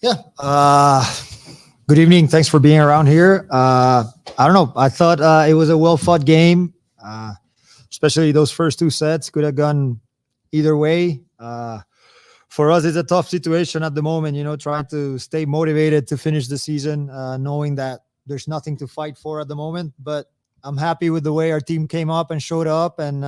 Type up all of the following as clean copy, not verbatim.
Yeah. Good evening. Thanks for being around here. I don't know. I thought it was a well-fought game, especially those first two sets. Could have gone either way. For us, it's a tough situation at the moment, trying to stay motivated to finish the season, knowing that there's nothing to fight for at the moment. But I'm happy with the way our team came up and showed up and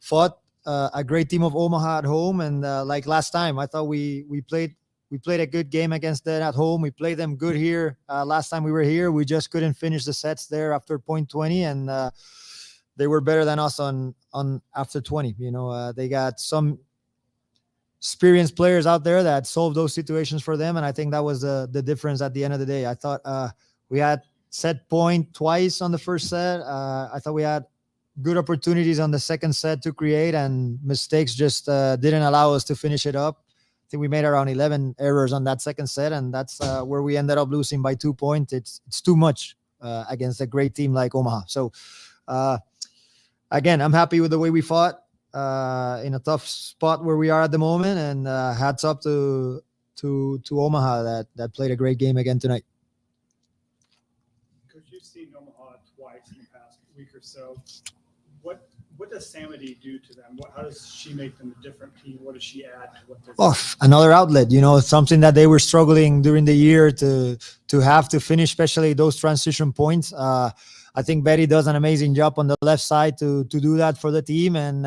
fought a great team of Omaha at home. And like last time, I thought we played a good game against them at home. We played them good here. Last time we were here, we just couldn't finish the sets there after point 20, and they were better than us on after 20. They got some experienced players out there that solved those situations for them, and I think that was the difference at the end of the day. I thought we had set point twice on the first set. I thought we had good opportunities on the second set to create, and mistakes just didn't allow us to finish it up. I think we made around 11 errors on that second set, and that's where we ended up losing by 2 points. It's too much against a great team like Omaha. So again, I'm happy with the way we fought in a tough spot where we are at the moment, and hats up to Omaha that played a great game again tonight. Coach, you've seen Omaha twice in the past week or so. What does Samity do to them? How does she make them a different team? What does she add to what they're another outlet, something that they were struggling during the year to have to finish, especially those transition points. I think Betty does an amazing job on the left side to do that for the team. And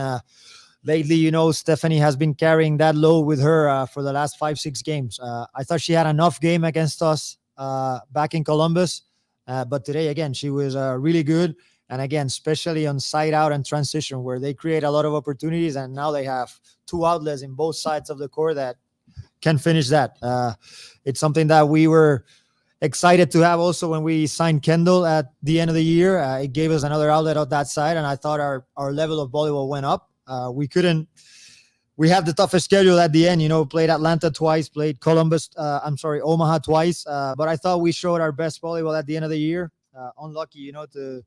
lately, Stephanie has been carrying that load with her for the last 5-6 games. I thought she had enough game against us back in Columbus. But today, again, she was really good. And again, especially on side out and transition, where they create a lot of opportunities. And now they have two outlets in both sides of the court that can finish that. It's something that we were excited to have also when we signed Kendall at the end of the year. It gave us another outlet on that side. And I thought our level of volleyball went up. We have the toughest schedule at the end, played Atlanta twice, played Omaha twice. But I thought we showed our best volleyball at the end of the year. Unlucky, to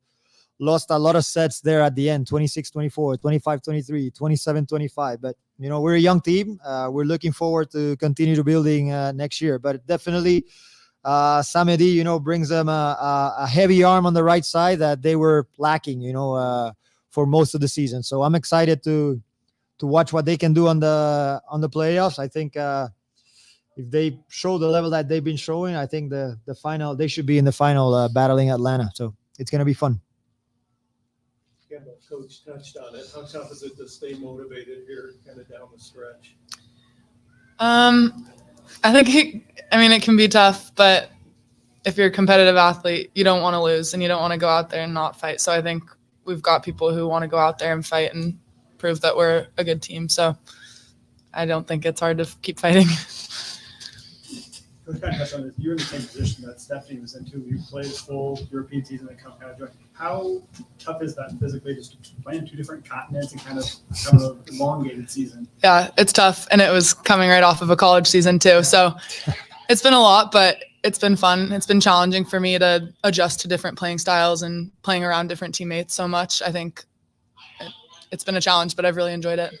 lost a lot of sets there at the end, 26-24, 25-23, 27-25. But, we're a young team. We're looking forward to continue to building next year. But definitely Samedi, brings them a heavy arm on the right side that they were lacking, for most of the season. So I'm excited to watch what they can do on the playoffs. I think if they show the level that they've been showing, I think the final, they should be in the final battling Atlanta. So it's going to be fun. Yeah, Coach touched on it. How tough is it to stay motivated here kind of down the stretch? I think it can be tough, but if you're a competitive athlete, you don't want to lose and you don't want to go out there and not fight. So I think we've got people who want to go out there and fight and prove that we're a good team. So I don't think it's hard to keep fighting. Coach, kind of touched on this. You're in the same position that Stephanie was in too. You played a full European season and kind of joined. How tough is that physically, just playing two different continents and kind of an elongated season? Yeah, it's tough, and it was coming right off of a college season too. So it's been a lot, but it's been fun. It's been challenging for me to adjust to different playing styles and playing around different teammates so much. I think it's been a challenge, but I've really enjoyed it.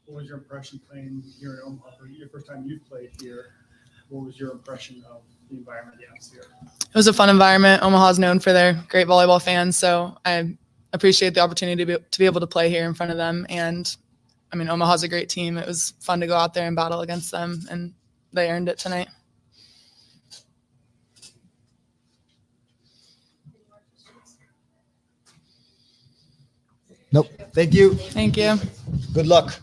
What was your impression playing here in Omaha? For your first time you've played here, what was your impression of the environment, the atmosphere? It was a fun environment. Omaha's known for their great volleyball fans, so I appreciate the opportunity to be able to play here in front of them. And, Omaha's a great team. It was fun to go out there and battle against them, and they earned it tonight. Nope. Thank you. Thank you. Good luck.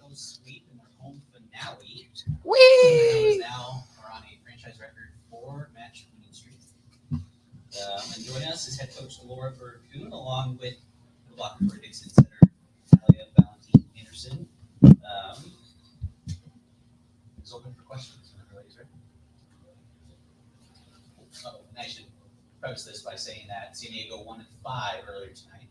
Supernovas sweep in their home finale. Whee! Supernovas now are on a franchise record 4-match winning streak. And joining us is head coach Laura Berg-Kuhn, along with the blocker for Dixon Center, Talia Valentin Anderson. It's open for questions. Everybody's ready. Oh, and I should preface this by saying that San Diego won at 5 earlier tonight.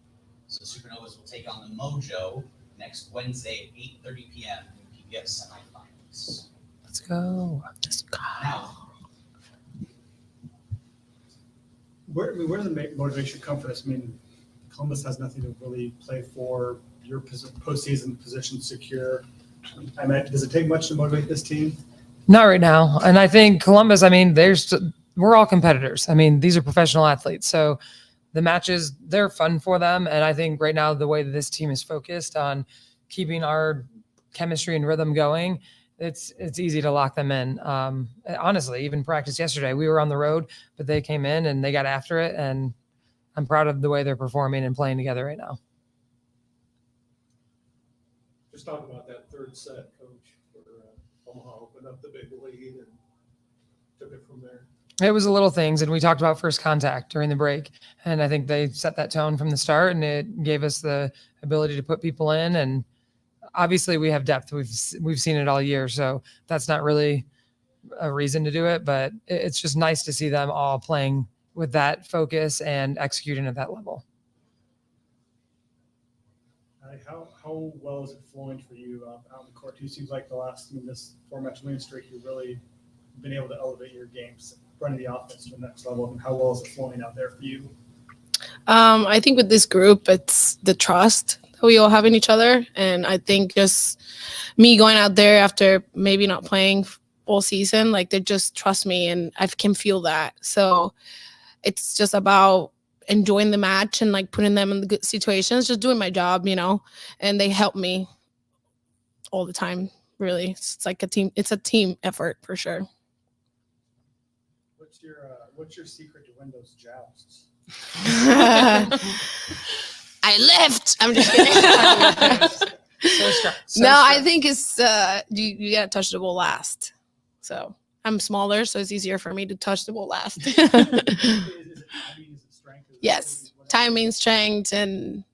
So Supernovas will take on the Mojo next Wednesday at 8:30 p.m. in PBS semifinals. Let's go. Now, Where does the motivation come for this? I mean, Columbus has nothing to really play for. Your postseason position secure. I mean, does it take much to motivate this team? Not right now. And I think Columbus, I mean, we're all competitors. I mean, these are professional athletes. So the matches, they're fun for them. And I think right now, the way that this team is focused on keeping our chemistry and rhythm going, it's easy to lock them in. Honestly, even practice yesterday, we were on the road, but they came in and they got after it. And I'm proud of the way they're performing and playing together right now. Just talk about that third set, Coach, where Omaha opened up the big lead and took it from there. It was the little things, and we talked about first contact during the break, and I think they set that tone from the start, and it gave us the ability to put people in. And obviously, we have depth. We've seen it all year, so that's not really a reason to do it. But it's just nice to see them all playing with that focus and executing at that level. How well is it flowing for you out on the court? It seems like this 4-match winning streak, you've really been able to elevate your games, running the offense to the next level. And how well is it flowing out there for you? I think with this group, it's the trust that we all have in each other. And I think just me going out there after maybe not playing all season, like they just trust me and I can feel that. So it's just about enjoying the match and like putting them in the good situations, just doing my job, and they help me all the time. Really. It's like it's a team effort for sure. What's your secret to win those jousts? I lift. I'm just kidding. So strong. I think it's you gotta touch the ball last. So I'm smaller, so it's easier for me to touch the ball last. Is it timing? Is it strength? Yes, timing, strength, and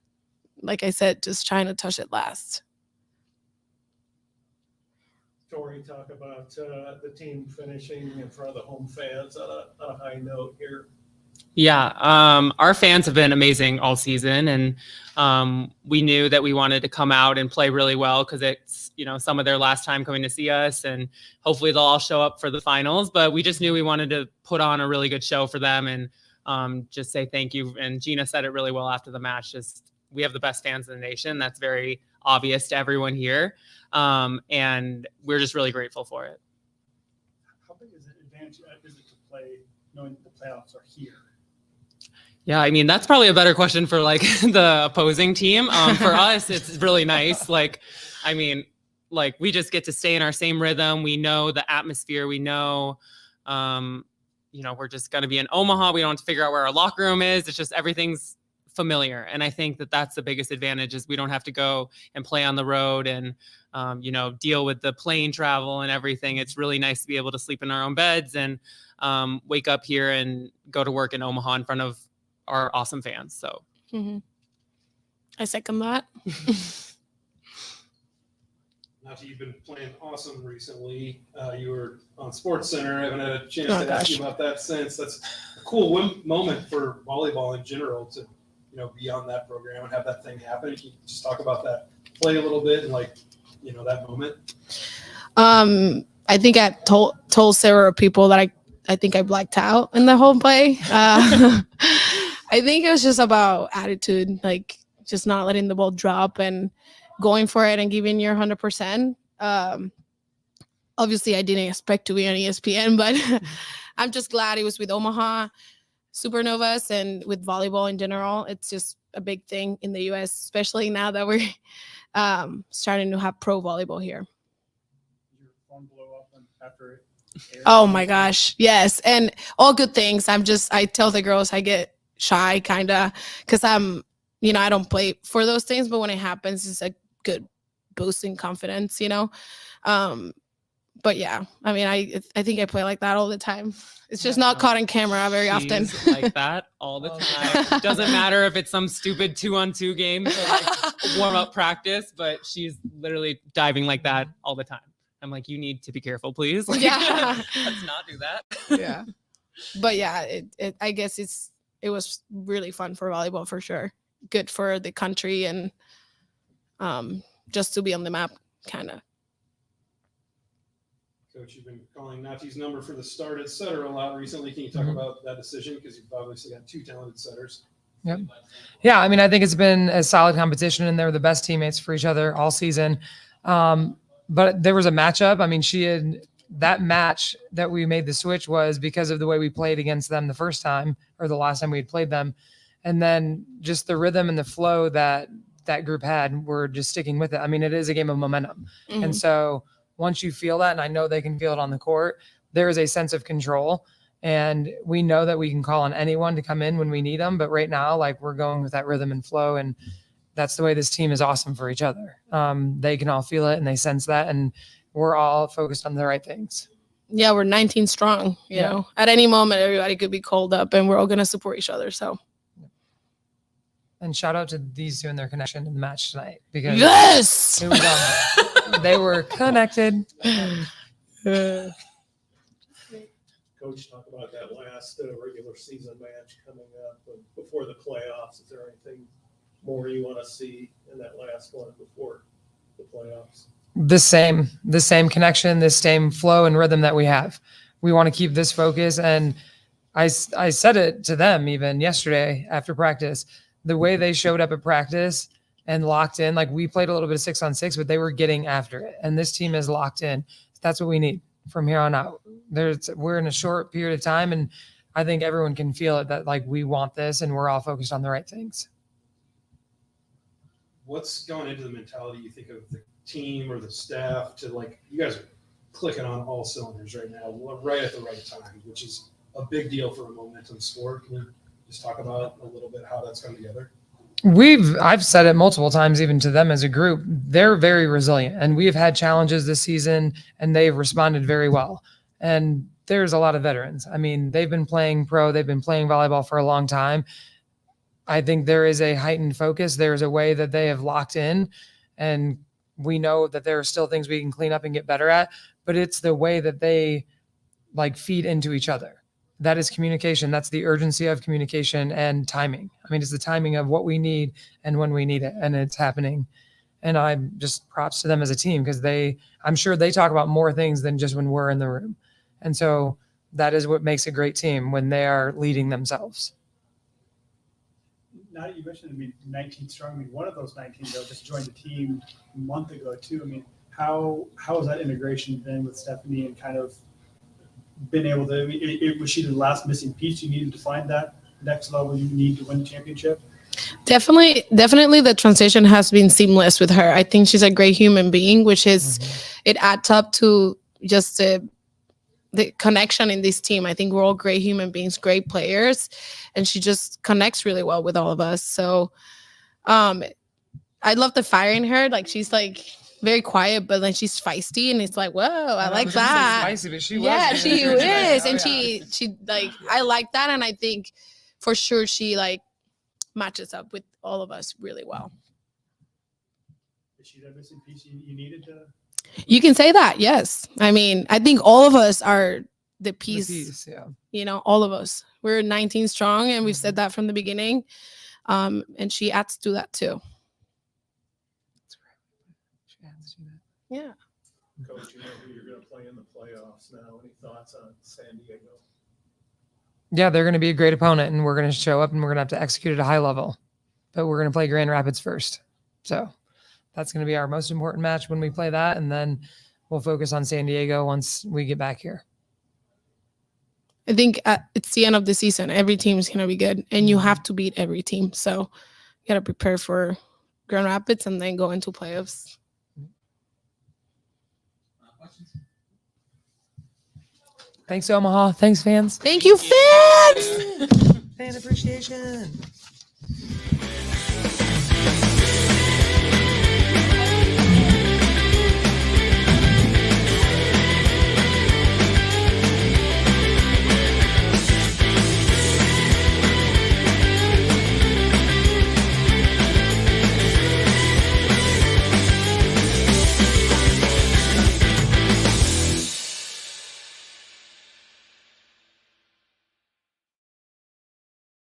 like I said, just trying to touch it last. Tori, talk about the team finishing in front of the home fans on a high note here. Yeah, our fans have been amazing all season, and we knew that we wanted to come out and play really well because it's some of their last time coming to see us, and hopefully they'll all show up for the finals. But we just knew we wanted to put on a really good show for them and just say thank you. And Gina said it really well after the match. Just we have the best fans in the nation. That's very obvious to everyone here, and we're just really grateful for it. How big is it advantage is it to play knowing that the playoffs are here? Yeah, I mean, that's probably a better question for like the opposing team. For us, it's really nice. We just get to stay in our same rhythm. We know the atmosphere. We know, we're just going to be in Omaha. We don't have to figure out where our locker room is. It's just everything's familiar. And I think that that's the biggest advantage is we don't have to go and play on the road and, deal with the plane travel and everything. It's really nice to be able to sleep in our own beds and wake up here and go to work in Omaha in front of our awesome fans. So I second that. Now, you've been playing awesome recently. You were on SportsCenter. I haven't had a chance to ask you about that since. That's a cool moment for volleyball in general to, be on that program and have that thing happen. Can you just talk about that play a little bit and that moment? I think I told several people that I think I blacked out in the whole play. I think it was just about attitude, like just not letting the ball drop and going for it and giving your 100%. Obviously, I didn't expect to be on ESPN, but I'm just glad it was with Omaha Supernovas and with volleyball in general. It's just a big thing in the U.S., especially now that we're starting to have pro volleyball here. Your phone blow up after it aired? Oh my gosh, yes, and all good things. I tell the girls I get shy kind of because I don't play for those things, but when it happens, it's a good boosting confidence, But yeah, I mean, I think I play like that all the time. It's just not caught on camera very often. She's like that all the time. Doesn't matter if it's some stupid 2-on-2 game or like warm-up practice, but she's literally diving like that all the time. I'm like, you need to be careful, please. Like, Yeah. let's not do that. Yeah. But yeah, I guess it was really fun for volleyball for sure. Good for the country and just to be on the map, kind of. Coach, you've been calling Nati's number for the started setter a lot recently. Can you talk about that decision? Because you've obviously got 2 talented setters. Yep. Yeah, I mean, I think it's been a solid competition, and they're the best teammates for each other all season. But there was a matchup. I mean, that match that we made the switch was because of the way we played against them the first time or the last time we had played them. And then just the rhythm and the flow that group had, we're just sticking with it. I mean, it is a game of momentum. Mm-hmm. And so once you feel that, and I know they can feel it on the court, there is a sense of control. And we know that we can call on anyone to come in when we need them. But right now, like, we're going with that rhythm and flow. And that's the way this team is awesome for each other. They can all feel it and they sense that. And we're all focused on the right things. Yeah, we're 19 strong, you know. At any moment, everybody could be called up and we're all going to support each other. So. And shout out to these two and their connection in the match tonight. Because yes! It was they were connected. Coach, talk about that last regular season match coming up before the playoffs. Is there anything more you want to see in that last one before the playoffs? The same connection, the same flow and rhythm that we have. We want to keep this focus. And I said it to them even yesterday after practice. The way they showed up at practice and locked in, like, we played a little bit of 6-on-6, but they were getting after it. And this team is locked in. That's what we need from here on out. We're in a short period of time, and I think everyone can feel it that, like, we want this and we're all focused on the right things. What's going into the mentality, you think, of the team or the staff to, like, you guys are clicking on all cylinders right now, right at the right time, which is a big deal for a momentum sport. Can you just talk about a little bit how that's come together? I've said it multiple times, even to them as a group. They're very resilient, and we've had challenges this season, and they've responded very well. And there's a lot of veterans. I mean, they've been playing pro, they've been playing volleyball for a long time. I think there is a heightened focus. There's a way that they have locked in, and we know that there are still things we can clean up and get better at, but it's the way that they, like, feed into each other. That is communication. That's the urgency of communication and timing. I mean, it's the timing of what we need and when we need it, and it's happening. And I'm just props to them as a team, because I'm sure they talk about more things than just when we're in the room. And so that is what makes a great team, when they are leading themselves. Now that you mentioned, 19 strong. I mean, one of those 19 though just joined the team a month ago too. I mean, how has that integration been with Stephanie, and kind of been able to? Was she the last missing piece you needed to find that next level you need to win the championship? Definitely the transition has been seamless with her. I think she's a great human being, which is it adds up to just the connection in this team. I think we're all great human beings, great players, and she just connects really well with all of us. So I love the fire in her. Like, she's like very quiet, but then she's feisty, and it's like, whoa, I like that. Spicy, but she was. Yeah, she is. And yeah. she like, I like that. And I think for sure she, like, matches up with all of us really well. Is she that missing piece you needed to? You can say that, yes. I mean, I think all of us are the piece, Yeah. you know, all of us. We're 19 strong, and we've said that from the beginning. And she adds to that too. Yeah. Coach, you know who you're going to play in the playoffs now. Any thoughts on San Diego? Yeah, they're going to be a great opponent, and we're going to show up, and we're going to have to execute at a high level. But we're going to play Grand Rapids first. So that's going to be our most important match when we play that, and then we'll focus on San Diego once we get back here. I think it's the end of the season. Every team is going to be good, and you have to beat every team. So you got to prepare for Grand Rapids and then go into playoffs. Questions? Thanks, Omaha. Thanks, fans. Thank you, fans! Fan appreciation.